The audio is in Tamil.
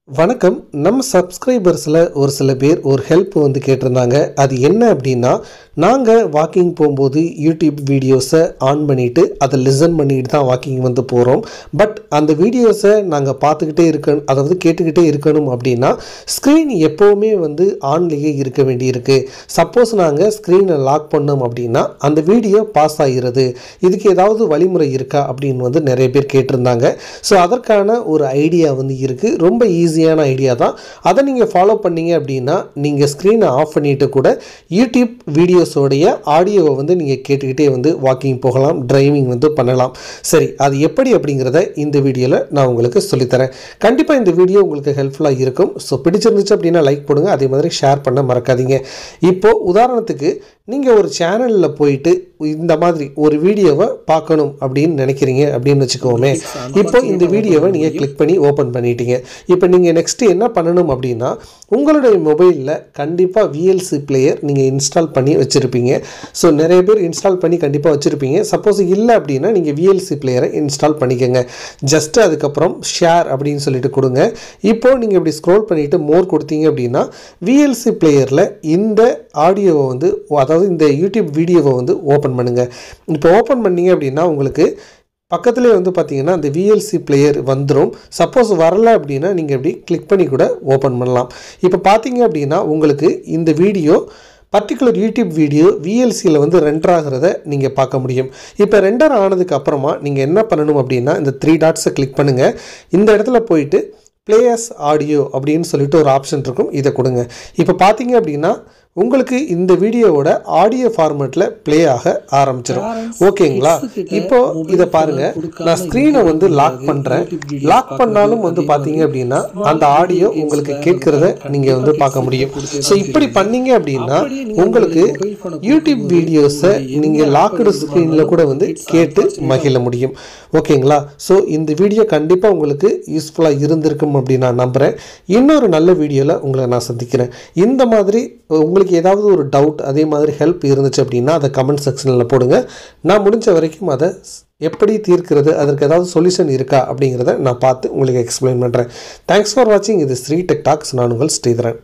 வணக்கம். நம்ம சப்ஸ்கிரைபர்ஸில் ஒரு சில பேர் ஒரு ஹெல்ப் வந்து கேட்டிருந்தாங்க. அது என்ன அப்படின்னா, நாங்கள் வாக்கிங் போகும்போது யூடியூப் வீடியோஸை ஆன் பண்ணிவிட்டு அதை லிசன் பண்ணிட்டு தான் வாக்கிங் வந்து போகிறோம். பட் அந்த வீடியோஸை நாங்கள் பார்த்துக்கிட்டே இருக்கணும், அதாவது கேட்டுக்கிட்டே இருக்கணும் அப்படின்னா ஸ்க்ரீன் எப்போவுமே வந்து ஆன்லேயே இருக்க வேண்டியிருக்கு. சப்போஸ் நாங்கள் ஸ்க்ரீனை லாக் பண்ணோம் அப்படின்னா அந்த வீடியோ பாஸ் ஆகிறது. இதுக்கு ஏதாவது வழிமுறை இருக்கா அப்படின்னு வந்து நிறைய பேர் கேட்டிருந்தாங்க. ஸோ அதற்கான ஒரு ஐடியா வந்து இருக்குது. ரொம்ப ஈஸியான ஐடியா தான். அதை நீங்கள் ஃபாலோ பண்ணீங்க அப்படின்னா நீங்கள் ஸ்க்ரீனை ஆஃப் பண்ணிட்டு கூட யூடியூப் வீடியோஸோடைய ஆடியோவை வந்து நீங்கள் கேட்டுக்கிட்டே வந்து வாக்கிங் போகலாம், டிரைவிங் வந்து பண்ணலாம். சரி, அது எப்படி அப்படிங்கிறத இந்த வீடியோவில் நான் உங்களுக்கு சொல்லித்தரேன். கண்டிப்பாக இந்த வீடியோ உங்களுக்கு ஹெல்ப்ஃபுல்லாக இருக்கும். ஸோ பிடிச்சிருந்துச்சு அப்படின்னா லைக் போடுங்க, அதே மாதிரி ஷேர் பண்ண மறக்காதீங்க. இப்போது உதாரணத்துக்கு நீங்கள் ஒரு சேனலில் போயிட்டு இந்த மாதிரி ஒரு வீடியோவை பார்க்கணும் அப்படின்னு நினைக்கிறீங்க அப்படின்னு வச்சுக்கோமே. இப்போ இந்த வீடியோவை நீங்கள் கிளிக் பண்ணி ஓப்பன் பண்ணிட்டீங்க. இப்போ நீங்கள் நெக்ஸ்ட்டு என்ன பண்ணணும் அப்படின்னா, உங்களுடைய மொபைலில் கண்டிப்பாக விஎல்சி பிளேயர் நீங்கள் இன்ஸ்டால் பண்ணி வச்சுருப்பீங்க. ஸோ நிறைய பேர் இன்ஸ்டால் பண்ணி கண்டிப்பாக வச்சுருப்பீங்க. சப்போஸ் இல்லை அப்படின்னா நீங்கள் விஎல்சி பிளேயரை இன்ஸ்டால் பண்ணிக்கோங்க. ஜஸ்ட்டு அதுக்கப்புறம் ஷேர் அப்படின்னு சொல்லிட்டு கொடுங்க. இப்போது நீங்கள் இப்படி ஸ்க்ரோல் பண்ணிவிட்டு மோர் கொடுத்தீங்க அப்படின்னா விஎல்சி பிளேயரில் இந்த ஆடியோவை வந்து, அதாவது இந்த யூடியூப் வீடியோவை வந்து ஓப்பன் பண்ணுங்கள். இப்போ ஓப்பன் பண்ணீங்க அப்படின்னா உங்களுக்கு பக்கத்துலேயே வந்து பார்த்தீங்கன்னா அந்த விஎல்சி பிளேயர் வந்துடும். சப்போஸ் வரலை அப்படின்னா நீங்கள் இப்படி கிளிக் பண்ணி கூட ஓப்பன் பண்ணலாம். இப்போ பார்த்தீங்க அப்படின்னா உங்களுக்கு இந்த வீடியோ பர்டிகுலர் யூடியூப் வீடியோ விஎல்சியில் வந்து ரெண்டர் ஆகிறத நீங்கள் பார்க்க முடியும். இப்போ ரெண்டர் ஆனதுக்கு அப்புறமா நீங்கள் என்ன பண்ணணும் அப்படின்னா இந்த 3 டாட்ஸை கிளிக் பண்ணுங்கள். இந்த இடத்துல போயிட்டு ப்ளே அஸ் ஆடியோ அப்படின்னு சொல்லிட்டு ஒரு ஆப்ஷன் இருக்கும், இதை கொடுங்க. இப்போ பார்த்தீங்க அப்படின்னா உங்களுக்கு இந்த வீடியோவோட ஆடியோ ஃபார்மேட்டில் ப்ளே ஆக ஆரம்பிச்சிடும். ஓகேங்களா? இப்போ இதை பாருங்கள், நான் ஸ்க்ரீனை வந்து லாக் பண்ணுறேன். லாக் பண்ணாலும் வந்து பார்த்தீங்க அப்படின்னா அந்த ஆடியோ உங்களுக்கு கேட்குறத நீங்கள் வந்து பார்க்க முடியும். ஸோ இப்படி பண்ணீங்க அப்படின்னா உங்களுக்கு யூடியூப் வீடியோஸை நீங்கள் லாக்டு ஸ்க்ரீனில் கூட வந்து கேட்டு மகிழ முடியும். ஓகேங்களா? ஸோ இந்த வீடியோ கண்டிப்பாக உங்களுக்கு யூஸ்ஃபுல்லாக இருந்திருக்கும் அப்படின்னு நான் நம்புகிறேன். இன்னொரு நல்ல வீடியோவில் உங்களை நான் சந்திக்கிறேன். இந்த மாதிரி உங்களுக்கு ஏதாவது ஒரு டவுட், அதே மாதிரி ஹெல்ப் இருந்துச்சு அப்படின்னா அதை கமெண்ட் செக்ஷனில் போடுங்க. நான் முடிஞ்ச வரைக்கும் அதை எப்படி தீர்க்கிறது, அதற்கு ஏதாவது சொல்யூஷன் இருக்கா அப்படிங்கிறத நான் பார்த்து உங்களுக்கு எக்ஸ்பிளைன் பண்ணுறேன். தேங்க்ஸ் ஃபார் வாட்சிங். இது ஸ்ரீ டெக் டாக்ஸ். நான் உங்கள் ஸ்ரீதரன்.